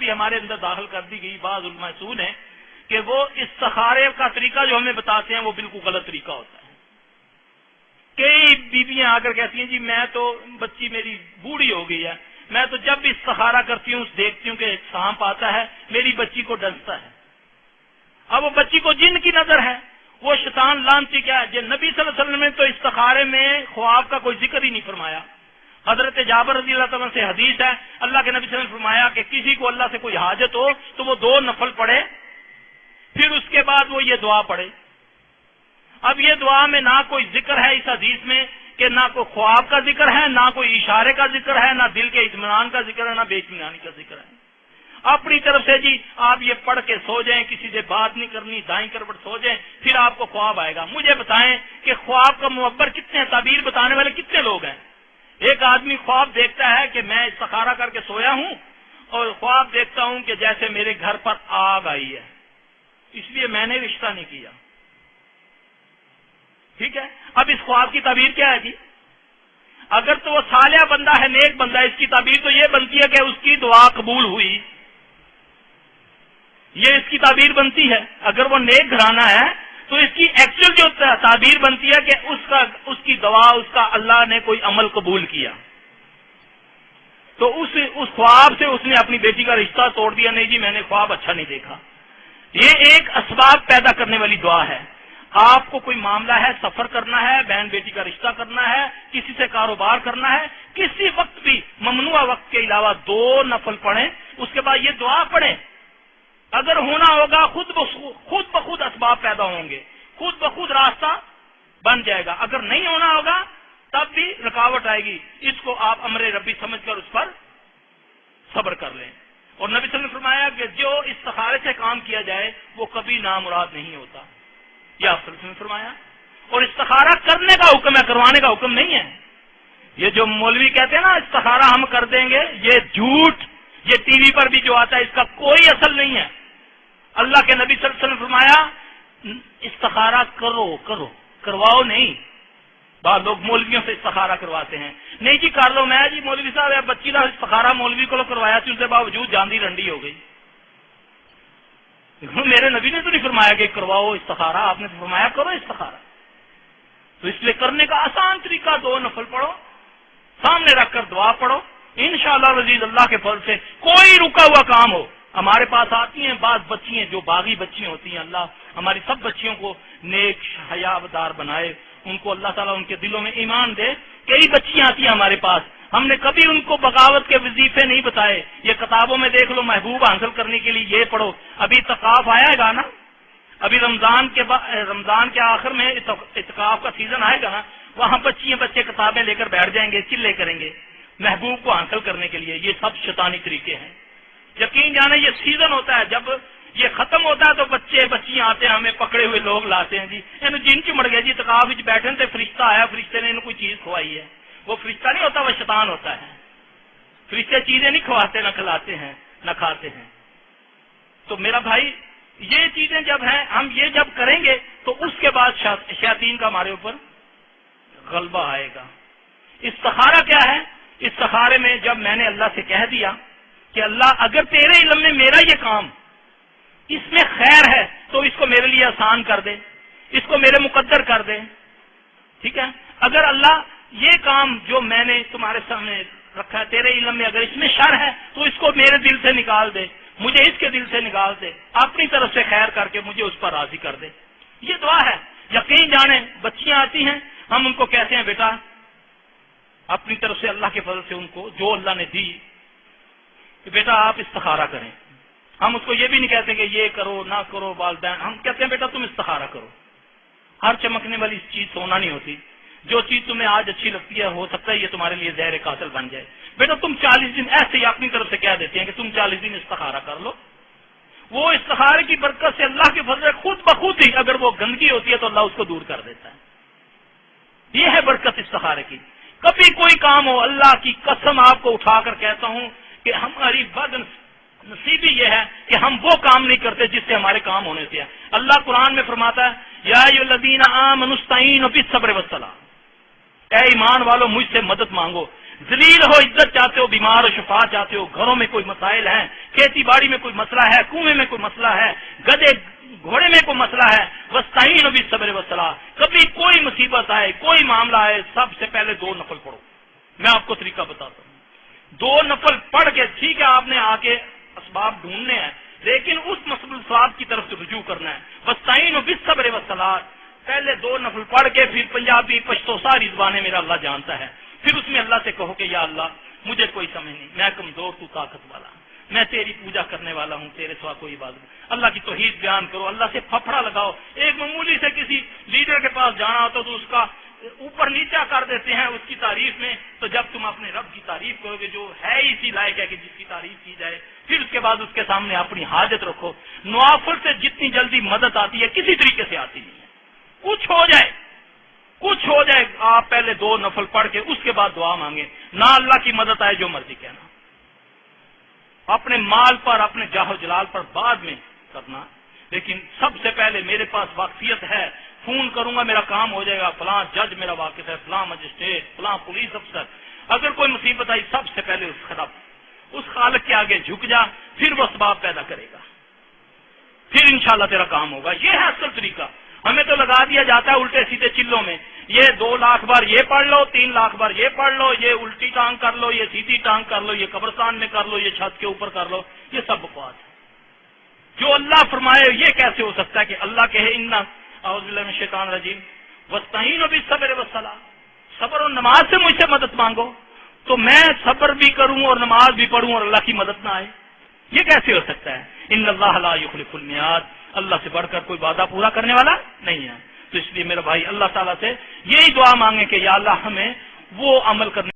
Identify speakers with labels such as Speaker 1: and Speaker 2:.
Speaker 1: غلطی ہمارے اندر داخل کر دی گئی. بعض علماء سود ہیں کہ وہ استخارے کا طریقہ جو ہمیں بتاتے ہیں وہ بالکل غلط طریقہ ہوتا ہے. کئی بیویاں آ کر کہتی ہیں جی میں تو بچی میری بوڑھی ہو گئی ہے, میں تو جب بھی استخارہ کرتی ہوں دیکھتی ہوں کہ ایک سانپ آتا ہے, میری بچی کو ڈستا ہے. اب وہ بچی کو جن کی نظر ہے, وہ شیطان لعنتی کیا ہے. جو نبی صلی اللہ علیہ وسلم نے تو استخارے میں خواب کا کوئی ذکر ہی نہیں فرمایا. حضرت جابر رضی اللہ تعالیٰ سے حدیث ہے, اللہ کے نبی صلی اللہ علیہ وسلم نے فرمایا کہ کسی کو اللہ سے کوئی حاجت ہو تو وہ 2 نفل پڑھے, پھر اس کے بعد وہ یہ دعا پڑھے. اب یہ دعا میں نہ کوئی ذکر ہے اس حدیث میں کہ نہ کوئی خواب کا ذکر ہے, نہ کوئی اشارے کا ذکر ہے, نہ دل کے اطمینان کا ذکر ہے, نہ بے اطمینانی کا ذکر ہے. اپنی طرف سے جی آپ یہ پڑھ کے سو جائیں, کسی سے بات نہیں کرنی, دائیں کروٹ سو جائیں, پھر آپ کو خواب آئے گا. مجھے بتائیں کہ خواب کا معبر کتنے ہیں, تعبیر بتانے والے کتنے لوگ ہیں. ایک آدمی خواب دیکھتا ہے کہ میں استخارہ کر کے سویا ہوں اور خواب دیکھتا ہوں کہ جیسے میرے گھر پر آگ آئی ہے, اس لیے میں نے رشتہ نہیں کیا. ٹھیک ہے, اب اس خواب کی تعبیر کیا ہے جی؟ اگر تو وہ صالح بندہ ہے, نیک بندہ ہے, اس کی تعبیر تو یہ بنتی ہے کہ اس کی دعا قبول ہوئی, یہ اس کی تعبیر بنتی ہے. اگر وہ نیک گھرانہ ہے تو اس کی ایکچوئل جو تعبیر بنتی ہے کہ اس کی دعا, اس کا اللہ نے کوئی عمل قبول کیا. تو اس خواب سے اس نے اپنی بیٹی کا رشتہ توڑ دیا. نہیں جی میں نے خواب اچھا نہیں دیکھا. یہ ایک اسباب پیدا کرنے والی دعا ہے. آپ کو کوئی معاملہ ہے, سفر کرنا ہے, بہن بیٹی کا رشتہ کرنا ہے, کسی سے کاروبار کرنا ہے, کسی وقت بھی ممنوع وقت کے علاوہ 2 نفل پڑھیں, اس کے بعد یہ دعا پڑھیں. اگر ہونا ہوگا خود بخود اسباب پیدا ہوں گے, خود بخود راستہ بن جائے گا. اگر نہیں ہونا ہوگا تب بھی رکاوٹ آئے گی. اس کو آپ امر ربی سمجھ کر اس پر صبر کر لیں. اور نبی صلی اللہ علیہ وسلم نے فرمایا کہ جو استخارے سے کام کیا جائے وہ کبھی نامراد نہیں ہوتا. یہ آپ صلی اللہ علیہ وسلم نے فرمایا. اور استخارہ کرنے کا حکم ہے, کروانے کا حکم نہیں ہے. یہ جو مولوی کہتے ہیں نا استخارہ ہم کر دیں گے, یہ جھوٹ. یہ ٹی وی پر بھی جو آتا ہے اس کا کوئی اصل نہیں ہے. اللہ کے نبی صلی اللہ علیہ وسلم نے فرمایا استخارہ کرو, کرواؤ نہیں. بعض لوگ مولویوں سے استخارہ کرواتے ہیں, نہیں جی کر لو. میں جی مولوی صاحب بچی کا استخارہ مولوی کو کروایا تھی, اس کے باوجود جاندی رنڈی ہو گئی. میرے نبی نے تو نہیں فرمایا کہ کرواؤ استخارہ, آپ نے تو فرمایا کرو استخارہ. تو اس لیے کرنے کا آسان طریقہ 2 نفل پڑھو, سامنے رکھ کر دعا پڑھو. انشاءاللہ العزیز اللہ کے فضل سے کوئی رکا ہوا کام ہو, ہمارے پاس آتی ہیں بعض بچیاں جو باغی بچیاں ہوتی ہیں. اللہ ہماری سب بچیوں کو نیک حیادار بنائے, ان کو اللہ تعالیٰ ان کے دلوں میں ایمان دے. کئی بچیاں آتی ہیں ہمارے پاس, ہم نے کبھی ان کو بغاوت کے وظیفے نہیں بتائے. یہ کتابوں میں دیکھ لو, محبوب حاصل کرنے کے لیے یہ پڑھو. ابھی اعتکاف آیا گا نا, ابھی رمضان کے آخر میں اعتکاف کا سیزن آئے گا نا, وہاں بچے کتابیں لے کر بیٹھ جائیں گے, چلے کریں گے محبوب کو حاصل کرنے کے لیے. یہ سب شیطانی طریقے ہیں. یقین جانے یہ سیزن ہوتا ہے, جب یہ ختم ہوتا ہے تو بچیاں آتے ہیں, ہمیں پکڑے ہوئے لوگ لاتے ہیں. جی جن چمڑ گئے جی اعتکاف بیٹھے تھے, فرشتہ آیا, فرشتے نے انہیں کوئی چیز کھوائی ہے. وہ فرشتہ نہیں ہوتا, وہ شیطان ہوتا ہے. فرشتے چیزیں نہیں کھواتے, نہ کھلاتے ہیں, نہ کھاتے ہیں. تو میرا بھائی یہ چیزیں جب ہیں, ہم یہ جب کریں گے تو اس کے بعد شیاطین کا ہمارے اوپر غلبہ آئے گا. استخارہ کیا ہے؟ استخارے میں جب میں نے اللہ سے کہہ دیا کہ اللہ اگر تیرے علم میں میرا یہ کام اس میں خیر ہے تو اس کو میرے لیے آسان کر دے, اس کو میرے مقدر کر دے. ٹھیک ہے, اگر اللہ یہ کام جو میں نے تمہارے سامنے رکھا ہے تیرے علم میں اگر اس میں شر ہے تو اس کو میرے دل سے نکال دے, مجھے اس کے دل سے نکال دے, اپنی طرف سے خیر کر کے مجھے اس پر راضی کر دے. یہ دعا ہے. یقین جانے بچیاں آتی ہیں, ہم ان کو کہتے ہیں بیٹا اپنی طرف سے اللہ کے فضل سے ان کو جو اللہ نے دی کہ بیٹا آپ استخارہ کریں. ہم اس کو یہ بھی نہیں کہتے کہ یہ کرو نہ کرو والدین, ہم کہتے ہیں بیٹا تم استخارہ کرو. ہر چمکنے والی چیز سونا نہیں ہوتی. جو چیز تمہیں آج اچھی لگتی ہے ہو سکتا ہے یہ تمہارے لیے زہر قاتل بن جائے. بیٹا تم 40 دن ایسے ہی اپنی طرف سے کہہ دیتے ہیں کہ تم 40 دن استخارہ کر لو. وہ استخارے کی برکت سے اللہ کے فضل سے خود بخود ہی اگر وہ گندگی ہوتی ہے تو اللہ اس کو دور کر دیتا ہے. یہ ہے برکت استخارے کی. کبھی کوئی کام ہو, اللہ کی قسم آپ کو اٹھا کر کہتا ہوں کہ ہماری بد نصیبی یہ ہے کہ ہم وہ کام نہیں کرتے جس سے ہمارے کام ہونے سے. اللہ قرآن میں فرماتا ہے یا ایھا الذین آمنوا استعینوا بالصبر والصلاۃ, اے ایمان والو مجھ سے مدد مانگو. ذلیل ہو, عزت چاہتے ہو, بیمار ہو, شفا چاہتے ہو, گھروں میں کوئی مسائل ہیں, کھیتی باڑی میں کوئی مسئلہ ہے، کنویں میں کوئی مسئلہ ہے، گدے گھوڑے میں کوئی مسئلہ ہے، وستعینوا بالصبر والصلاۃ، کبھی کوئی مصیبت آئے، کوئی معاملہ آئے، سب سے پہلے 2 نفل پڑھو۔ میں آپ کو طریقہ بتاتا ہوں، 2 نفل پڑھ کے، ٹھیک ہے آپ نے آ کے اسباب ڈھونڈنے ہیں، لیکن اس مسئلہ ثواب کی طرف سے رجوع کرنا ہے۔ وستعینوا بالصبر والصلاۃ، پہلے 2 نفل پڑھ کے پھر پنجابی پشتو ساری زبانیں میرا اللہ جانتا ہے، پھر اس میں اللہ سے کہو کہ یا اللہ مجھے کوئی سمجھ نہیں، میں کمزور، تو طاقت والا، میں تیری پوجا کرنے والا ہوں، تیرے سوا کوئی عبادت نہیں۔ اللہ کی توحید بیان کرو، اللہ سے پھپڑا لگاؤ۔ ایک معمولی سے کسی لیڈر کے پاس جانا ہوتا تو اس کا اوپر نیچا کر دیتے ہیں اس کی تعریف میں، تو جب تم اپنے رب کی تعریف کرو گے جو ہے اسی لائق ہے کہ جس کی تعریف کی جائے، پھر اس کے بعد اس کے سامنے اپنی حاجت رکھو۔ نوافل سے جتنی جلدی مدد آتی ہے کسی طریقے سے آتی نہیں ہے، کچھ ہو جائے آپ پہلے 2 نفل پڑھ کے اس کے بعد دعا مانگے، نہ اللہ کی مدد آئے جو مرضی کہنا، اپنے مال پر، اپنے جاہ و جلال پر بعد میں کرنا، لیکن سب سے پہلے میرے پاس واقفیت ہے، فون کروں گا میرا کام ہو جائے گا، فلاں جج میرا واقف ہے، فلاں مجسٹریٹ، فلاں پولیس افسر، اگر کوئی مصیبت آئی سب سے پہلے اس خالق کے آگے جھک جا، پھر وہ اسباب پیدا کرے گا، پھر انشاءاللہ تیرا کام ہوگا۔ یہ ہے اصل طریقہ۔ ہمیں تو لگا دیا جاتا ہے الٹے سیدھے چلوں میں، یہ 2 لاکھ بار یہ پڑھ لو، 3 لاکھ بار یہ پڑھ لو، یہ الٹی ٹانگ کر لو، یہ سیدھی ٹانگ کر لو، یہ قبرستان میں کر لو، یہ چھت کے اوپر کر لو، یہ سب بکواس ہے۔ جو اللہ فرمائے یہ کیسے ہو سکتا ہے کہ اللہ کہے انا اعوذ باللہ من الشیطان الرجیم واستعینوا بالصبر والصلاۃ، صبر اور نماز سے مجھ سے مدد مانگو، تو میں صبر بھی کروں اور نماز بھی پڑھوں اور اللہ کی مدد نہ آئے؟ یہ کیسے ہو سکتا ہے؟ ان اللہ لا یخلف المیعاد، اللہ سے بڑھ کر کوئی وعدہ پورا کرنے والا نہیں ہے۔ تو اس لیے میرا بھائی اللہ تعالیٰ سے یہی دعا مانگے کہ یا اللہ ہمیں وہ عمل کرنے